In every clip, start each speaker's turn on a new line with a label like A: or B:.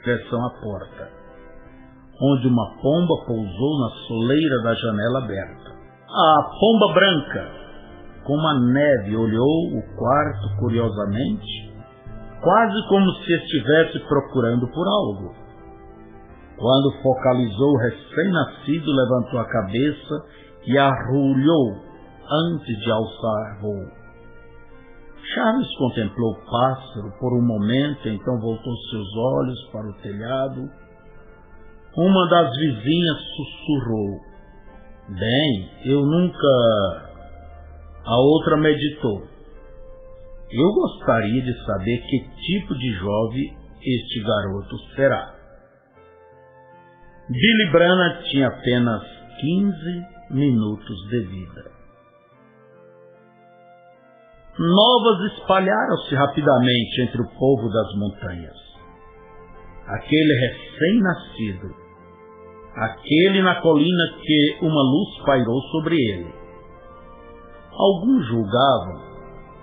A: direção à porta, onde uma pomba pousou na soleira da janela aberta. A pomba branca, como a neve, olhou o quarto curiosamente, quase como se estivesse procurando por algo. Quando focalizou o recém-nascido, levantou a cabeça e arrulhou antes de alçar voo. Charles contemplou o pássaro por um momento, então voltou seus olhos para o telhado. Uma das vizinhas sussurrou: "Bem, eu nunca..." A outra meditou: "Eu gostaria de saber que tipo de jovem este garoto será." Billy Branagh tinha apenas 15 minutos de vida. Novas espalharam-se rapidamente entre o povo das montanhas. Aquele recém-nascido, aquele na colina que uma luz pairou sobre ele. Alguns julgavam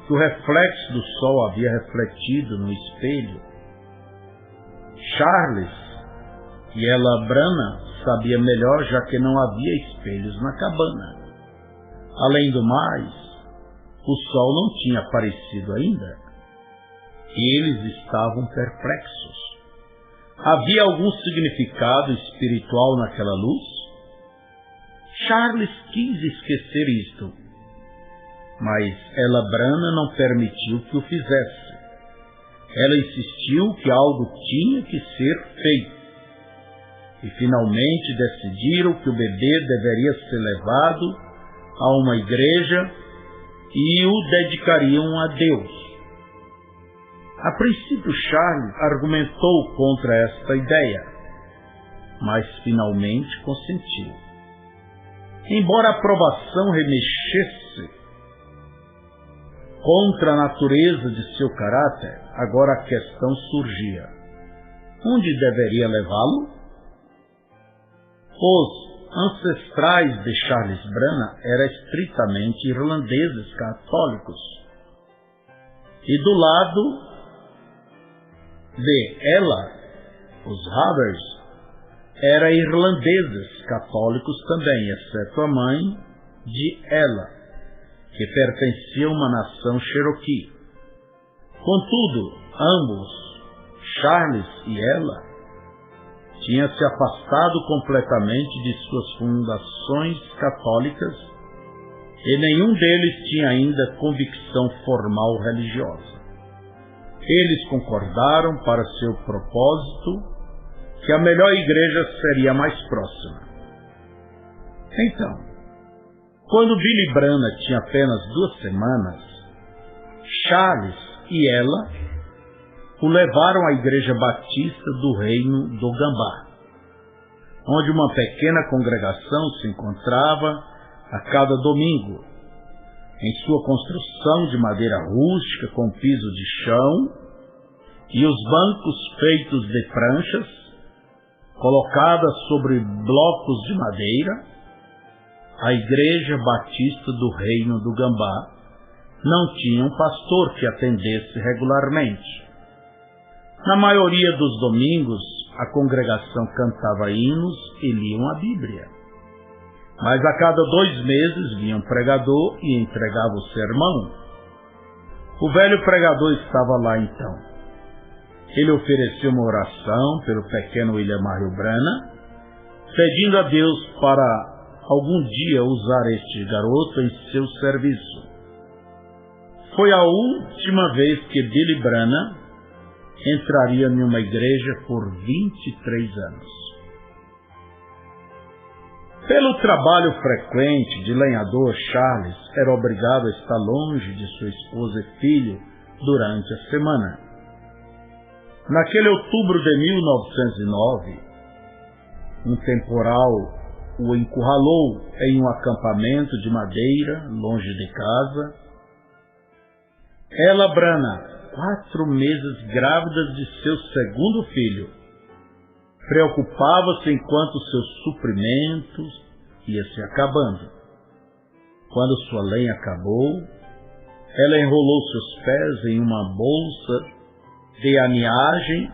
A: que o reflexo do sol havia refletido no espelho. Charles e ela, Branagh, sabia melhor, já que não havia espelhos na cabana. Além do mais, o sol não tinha aparecido ainda. Eles estavam perplexos. Havia algum significado espiritual naquela luz? Charles quis esquecer isto, mas ela, Branagh, não permitiu que o fizesse. Ela insistiu que algo tinha que ser feito. E finalmente decidiram que o bebê deveria ser levado a uma igreja e o dedicariam a Deus. A princípio, Charles argumentou contra esta ideia, mas finalmente consentiu. Embora a aprovação remexesse contra a natureza de seu caráter, agora a questão surgia: onde deveria levá-lo? Os ancestrais de Charles Branagh eram estritamente irlandeses católicos, e do lado de ela, os Havers, eram irlandeses católicos também, exceto a mãe de ela, que pertencia a uma nação Cherokee. Contudo, ambos, Charles e ela, tinham se afastado completamente de suas fundações católicas e nenhum deles tinha ainda convicção formal religiosa. Eles concordaram para seu propósito que a melhor igreja seria a mais próxima. Então, quando Billy Branagh tinha apenas 2 semanas, Charles e ela o levaram à Igreja Batista do Reino do Gambá, onde uma pequena congregação se encontrava a cada domingo. Em sua construção de madeira rústica com piso de chão e os bancos feitos de pranchas, colocadas sobre blocos de madeira, a Igreja Batista do Reino do Gambá não tinha um pastor que atendesse regularmente. Na maioria dos domingos, a congregação cantava hinos e liam a Bíblia. Mas a cada 2 meses vinha um pregador e entregava o sermão. O velho pregador estava lá então. Ele ofereceu uma oração pelo pequeno William Marion Branagh, pedindo a Deus para algum dia usar este garoto em seu serviço. Foi a última vez que Billy Branagh entraria em uma igreja por 23 anos. Pelo trabalho frequente de lenhador, Charles era obrigado a estar longe de sua esposa e filho durante a semana. Naquele outubro de 1909, um temporal o encurralou em um acampamento de madeira longe de casa. Ela, Branagh, 4 meses grávida de seu segundo filho, preocupava-se enquanto seus suprimentos iam se acabando. Quando sua lenha acabou, ela enrolou seus pés em uma bolsa de aniagem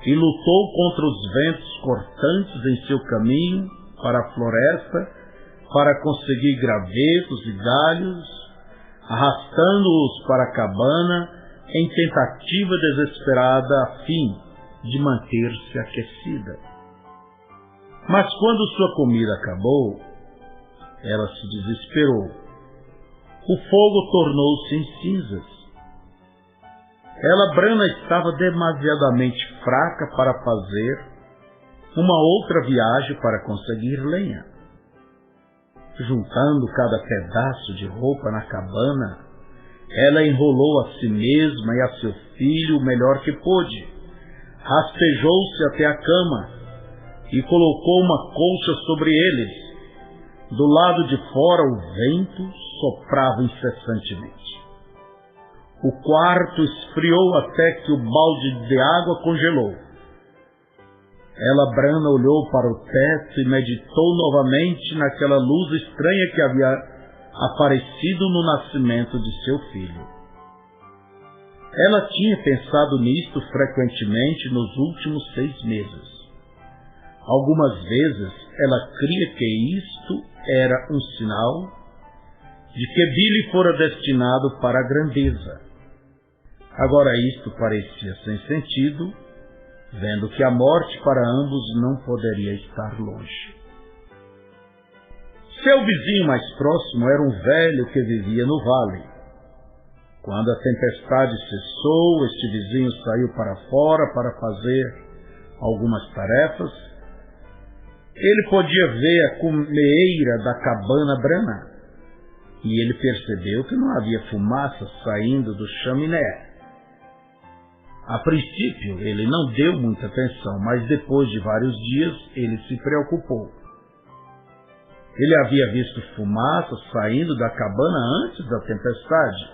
A: e lutou contra os ventos cortantes em seu caminho para a floresta, para conseguir gravetos e galhos, arrastando-os para a cabana em tentativa desesperada a fim de manter-se aquecida. Mas quando sua comida acabou, ela se desesperou. O fogo tornou-se em cinzas. Brana estava demasiadamente fraca para fazer uma outra viagem para conseguir lenha. Juntando cada pedaço de roupa na cabana, ela enrolou a si mesma e a seu filho o melhor que pôde, rastejou-se até a cama e colocou uma colcha sobre eles. Do lado de fora o vento soprava incessantemente. O quarto esfriou até que o balde de água congelou. Brana olhou para o teto e meditou novamente naquela luz estranha que havia aparecido no nascimento de seu filho. Ela tinha pensado nisto frequentemente nos últimos 6 meses. Algumas vezes ela cria que isto era um sinal de que Billy fora destinado para a grandeza. Agora isto parecia sem sentido, vendo que a morte para ambos não poderia estar longe. Seu vizinho mais próximo era um velho que vivia no vale. Quando a tempestade cessou, este vizinho saiu para fora para fazer algumas tarefas. Ele podia ver a cumeeira da cabana Brana, e ele percebeu que não havia fumaça saindo do chaminé. A princípio, ele não deu muita atenção, mas depois de vários dias, ele se preocupou. Ele havia visto fumaça saindo da cabana antes da tempestade,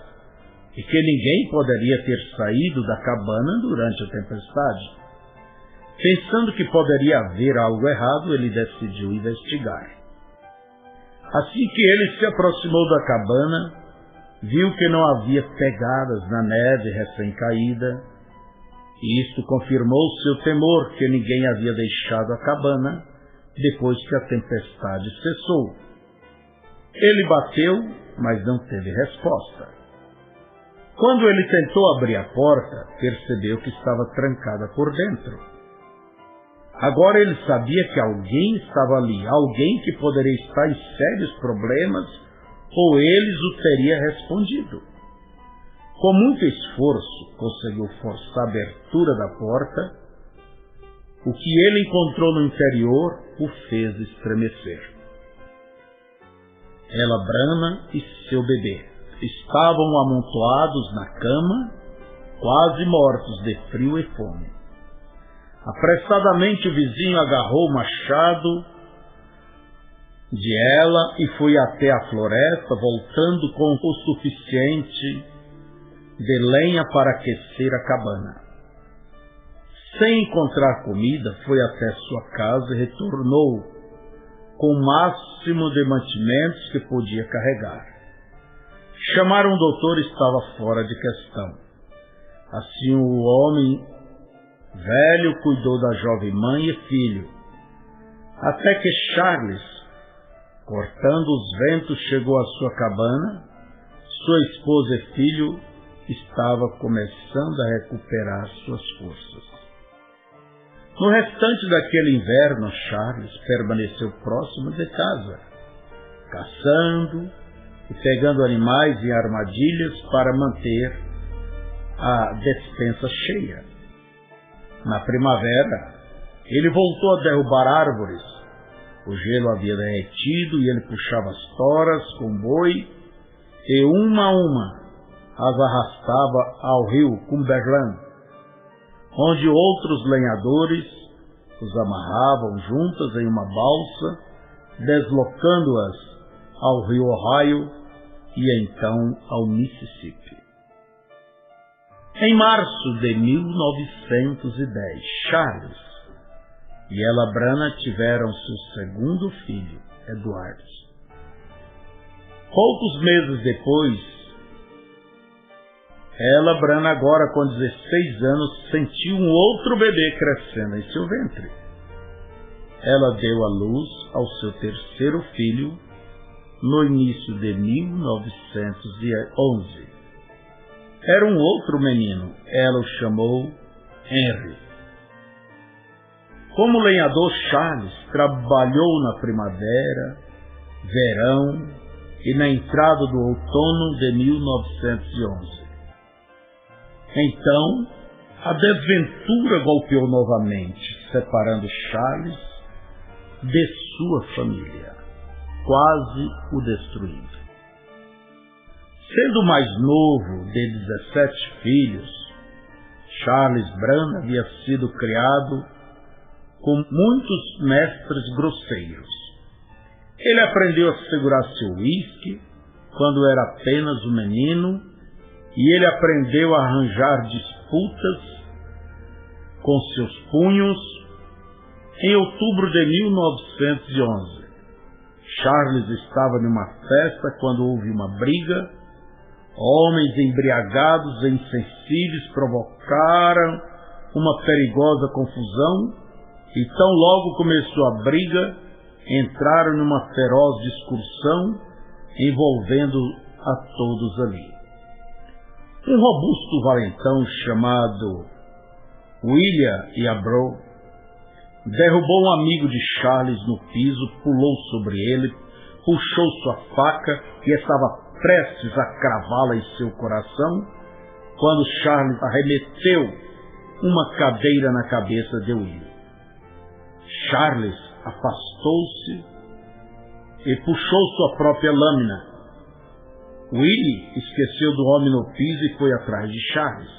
A: e que ninguém poderia ter saído da cabana durante a tempestade. Pensando que poderia haver algo errado, ele decidiu investigar. Assim que ele se aproximou da cabana, viu que não havia pegadas na neve recém-caída, e isto confirmou seu temor que ninguém havia deixado a cabana depois que a tempestade cessou. Ele bateu, mas não teve resposta. Quando ele tentou abrir a porta, percebeu que estava trancada por dentro. Agora ele sabia que alguém estava ali, alguém que poderia estar em sérios problemas, ou eles o teria respondido. Com muito esforço, conseguiu forçar a abertura da porta. O que ele encontrou no interior o fez estremecer. Brana e seu bebê estavam amontoados na cama, quase mortos de frio e fome. Apressadamente o vizinho agarrou o machado de ela e foi até a floresta, voltando com o suficiente de lenha para aquecer a cabana. Sem encontrar comida, foi até sua casa e retornou com o máximo de mantimentos que podia carregar. Chamaram um doutor e estava fora de questão. Assim o homem velho cuidou da jovem mãe e filho, até que Charles, cortando os ventos, chegou à sua cabana. Sua esposa e filho estava começando a recuperar suas forças. No restante daquele inverno, Charles permaneceu próximo de casa, caçando e pegando animais em armadilhas para manter a despensa cheia. Na primavera, ele voltou a derrubar árvores. O gelo havia derretido e ele puxava as toras com o boi e uma a uma as arrastava ao rio Cumberland, onde outros lenhadores os amarravam juntas em uma balsa, deslocando-as ao rio Ohio e então ao Mississippi. Em março de 1910, Charles e Brana tiveram seu segundo filho, Edward. Poucos meses depois, Ela, Brana, agora com 16 anos, sentiu um outro bebê crescendo em seu ventre. Ela deu à luz ao seu terceiro filho no início de 1911. Era um outro menino. Ela o chamou Henry. Como lenhador, Charles trabalhou na primavera, verão e na entrada do outono de 1911. Então, a desventura golpeou novamente, separando Charles de sua família, quase o destruindo. Sendo o mais novo de 17 filhos, Charles Brana havia sido criado com muitos mestres grosseiros. Ele aprendeu a segurar seu uísque quando era apenas um menino, e ele aprendeu a arranjar disputas com seus punhos. Em outubro de 1911, Charles estava numa festa quando houve uma briga. Homens embriagados e insensíveis provocaram uma perigosa confusão, e tão logo começou a briga, entraram numa feroz discussão envolvendo a todos ali. Um robusto valentão chamado William Yarbrough derrubou um amigo de Charles no piso, pulou sobre ele, puxou sua faca e estava prestes a cravá-la em seu coração, quando Charles arremeteu uma cadeira na cabeça de William. Charles afastou-se e puxou sua própria lâmina. Willie esqueceu do homem no piso e foi atrás de Charles.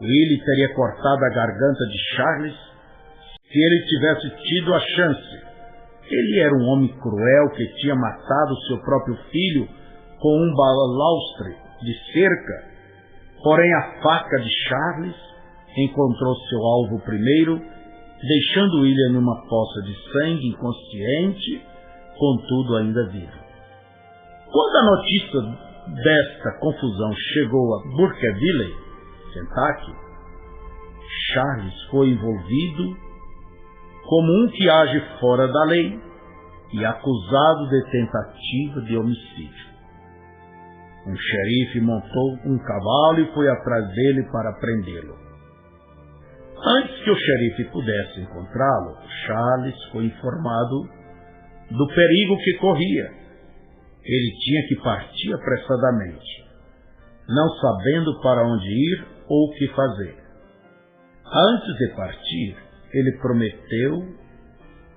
A: Willie teria cortado a garganta de Charles se ele tivesse tido a chance. Ele era um homem cruel que tinha matado seu próprio filho com um balaustre de cerca. Porém, a faca de Charles encontrou seu alvo primeiro, deixando William numa poça de sangue, inconsciente, contudo ainda vivo. Quando a notícia desta confusão chegou a Burkeville, Kentucky, Charles foi envolvido como um que age fora da lei e acusado de tentativa de homicídio. Um xerife montou um cavalo e foi atrás dele para prendê-lo. Antes que o xerife pudesse encontrá-lo, Charles foi informado do perigo que corria. Ele tinha que partir apressadamente, não sabendo para onde ir ou o que fazer. Antes de partir, ele prometeu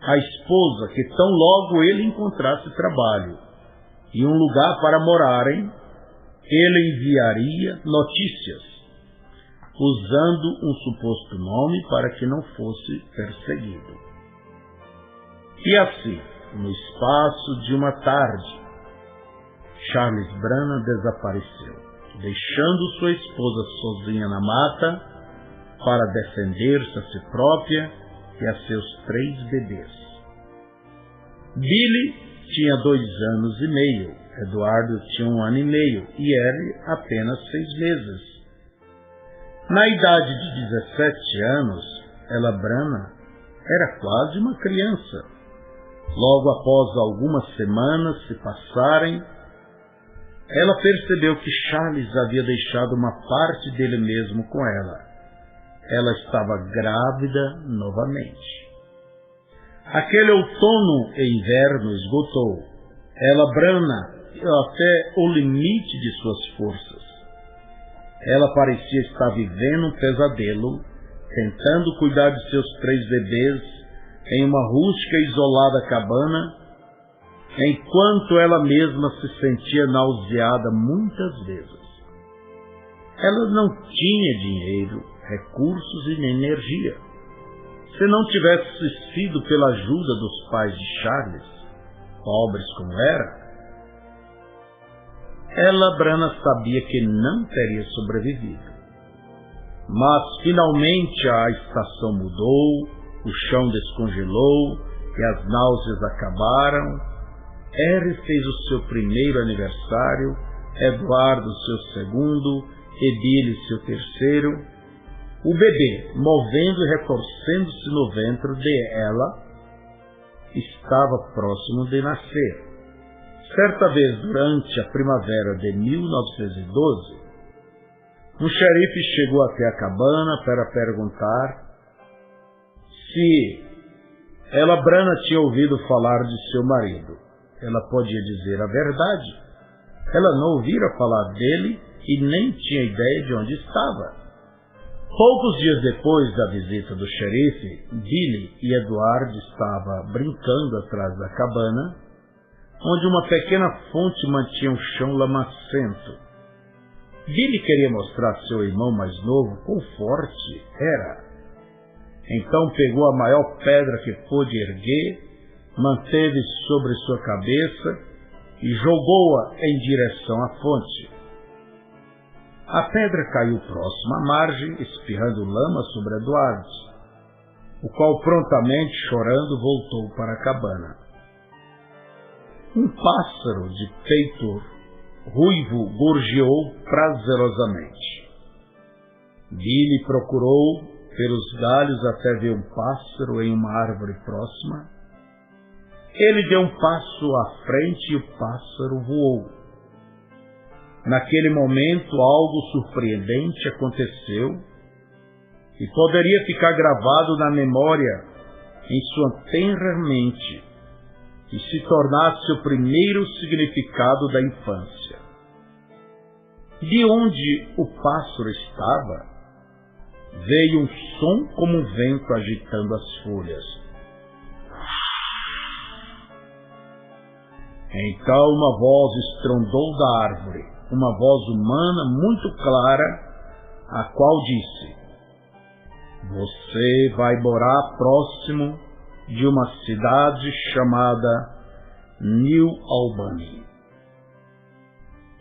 A: à esposa que tão logo ele encontrasse trabalho e um lugar para morarem, ele enviaria notícias, usando um suposto nome para que não fosse perseguido. E assim, no espaço de uma tarde, Charles Brana desapareceu, deixando sua esposa sozinha na mata para defender-se a si própria e a seus 3 bebês. Billy tinha 2 anos e meio, Eduardo tinha 1 ano e meio e Ellie apenas 6 meses. Na idade de 17 anos, Ella Brana era quase uma criança. Logo após algumas semanas se passarem, ela percebeu que Charles havia deixado uma parte dele mesmo com ela. Ela estava grávida novamente. Aquele outono e inverno esgotou Ella Brana até o limite de suas forças. Ela parecia estar vivendo um pesadelo, tentando cuidar de seus 3 bebês em uma rústica e isolada cabana, enquanto ela mesma se sentia nauseada muitas vezes. Ela não tinha dinheiro, recursos e nem energia. Se não tivesse sido pela ajuda dos pais de Charles, pobres como era, Ella Brana sabia que não teria sobrevivido. Mas finalmente a estação mudou, o chão descongelou e as náuseas acabaram. Harry fez o seu primeiro aniversário, Eduardo o seu segundo e Billy, seu terceiro, o bebê, movendo e retorcendo-se no ventre de Ela, estava próximo de nascer. Certa vez, durante a primavera de 1912, um xerife chegou até a cabana para perguntar se Ela Branham tinha ouvido falar de seu marido. Ela podia dizer a verdade. Ela não ouvira falar dele e nem tinha ideia de onde estava. Poucos dias depois da visita do xerife, Billy e Edward estavam brincando atrás da cabana, onde uma pequena fonte mantinha um chão lamacento. Billy queria mostrar a seu irmão mais novo quão forte era. Então pegou a maior pedra que pôde erguer, manteve sobre sua cabeça e jogou-a em direção à fonte. A pedra caiu próxima à margem, espirrando lama sobre Edward, o qual prontamente, chorando, voltou para a cabana. Um pássaro de peito ruivo gorjeou prazerosamente. Billy procurou pelos galhos até ver um pássaro em uma árvore próxima. Ele deu um passo à frente e o pássaro voou. Naquele momento, algo surpreendente aconteceu e poderia ficar gravado na memória em sua tenra mente e se tornasse o primeiro significado da infância. De onde o pássaro estava, veio um som como um vento agitando as folhas. Então uma voz estrondou da árvore, uma voz humana muito clara, a qual disse: "Você vai morar próximo de uma cidade chamada New Albany."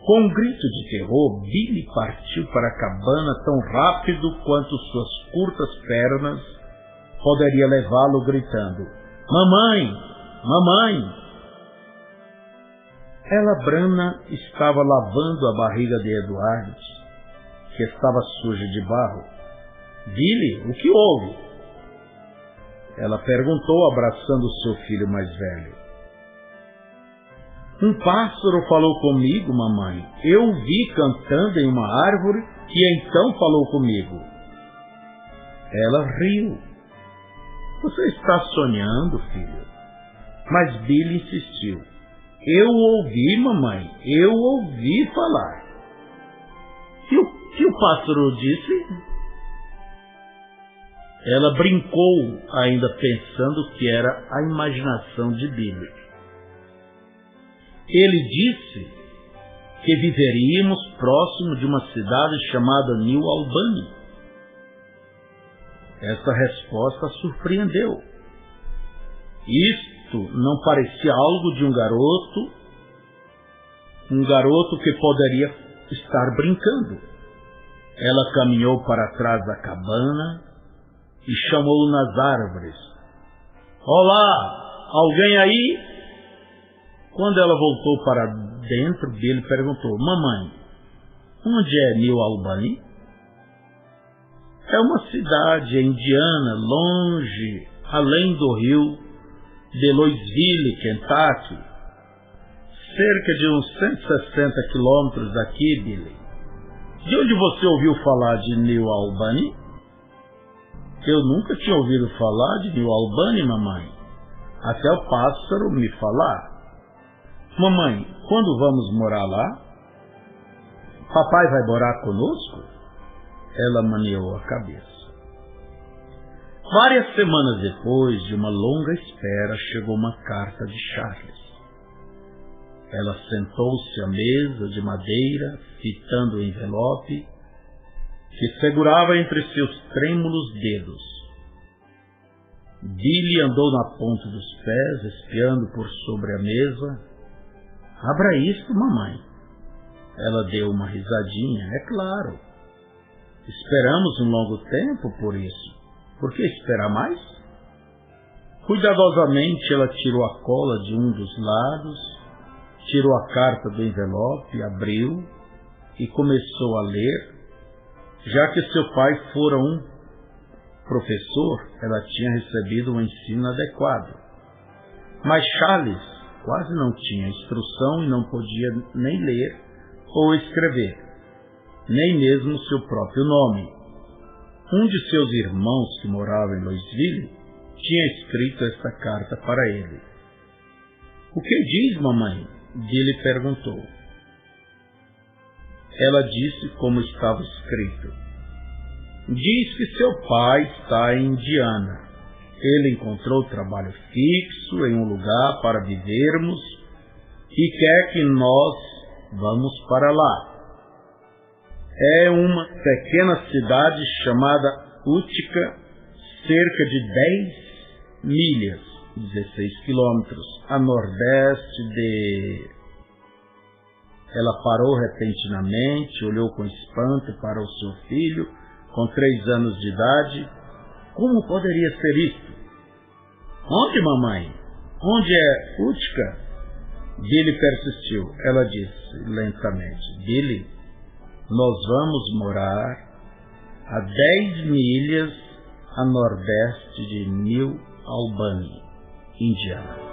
A: Com um grito de terror, Billy partiu para a cabana tão rápido quanto suas curtas pernas poderiam levá-lo, gritando: "Mamãe! Mamãe!" Ela Branham estava lavando a barriga de Edward, que estava suja de barro. "Billy, o que houve?" Ela perguntou, abraçando seu filho mais velho. "Um pássaro falou comigo, mamãe. Eu o vi cantando em uma árvore e então falou comigo." Ela riu. "Você está sonhando, filho?" Mas Billy insistiu. "Eu ouvi, mamãe. Eu ouvi falar." "E o que o pássaro disse?" Ela brincou, ainda pensando que era a imaginação de Billy. "Ele disse que viveríamos próximo de uma cidade chamada New Albany." Essa resposta surpreendeu. Isto não parecia algo de um garoto que poderia estar brincando. Ela caminhou para trás da cabana e chamou nas árvores: "Olá, alguém aí?" Quando ela voltou para dentro, Billy perguntou: "Mamãe, onde é New Albany?" "É uma cidade em Indiana, longe, além do rio de Louisville, Kentucky. Cerca de uns 160 quilômetros daqui, Billy." "De onde você ouviu falar de New Albany?" "Eu nunca tinha ouvido falar de New Albany, mamãe. Até o pássaro me falar." "Mamãe, quando vamos morar lá?" "Papai vai morar conosco?" Ela maneou a cabeça. Várias semanas depois de uma longa espera, chegou uma carta de Charles. Ela sentou-se à mesa de madeira, fitando o envelope, que segurava entre seus trêmulos dedos. Billy andou na ponta dos pés, espiando por sobre a mesa. "Abra isto, mamãe." Ela deu uma risadinha. "É claro. Esperamos um longo tempo por isso. Por que esperar mais?" Cuidadosamente ela tirou a cola de um dos lados, tirou a carta do envelope, abriu e começou a ler Já que seu pai fora um professor, ela tinha recebido um ensino adequado. Mas Charles quase não tinha instrução e não podia nem ler ou escrever, nem mesmo seu próprio nome. Um de seus irmãos, que morava em Louisville, tinha escrito esta carta para ele. "O que diz, mamãe?" Billy perguntou. Ela disse como estava escrito. "Diz que seu pai está em Indiana. Ele encontrou trabalho fixo em um lugar para vivermos e quer que nós vamos para lá. É uma pequena cidade chamada Utica, cerca de 10 milhas, 16 quilômetros, a nordeste de..." Ela parou repentinamente, olhou com espanto para o seu filho, com 3 anos de idade. Como poderia ser isto? "Onde, mamãe? Onde é Utica?" Billy persistiu. Ela disse lentamente: "Billy, nós vamos morar a 10 milhas a nordeste de New Albany, Indiana."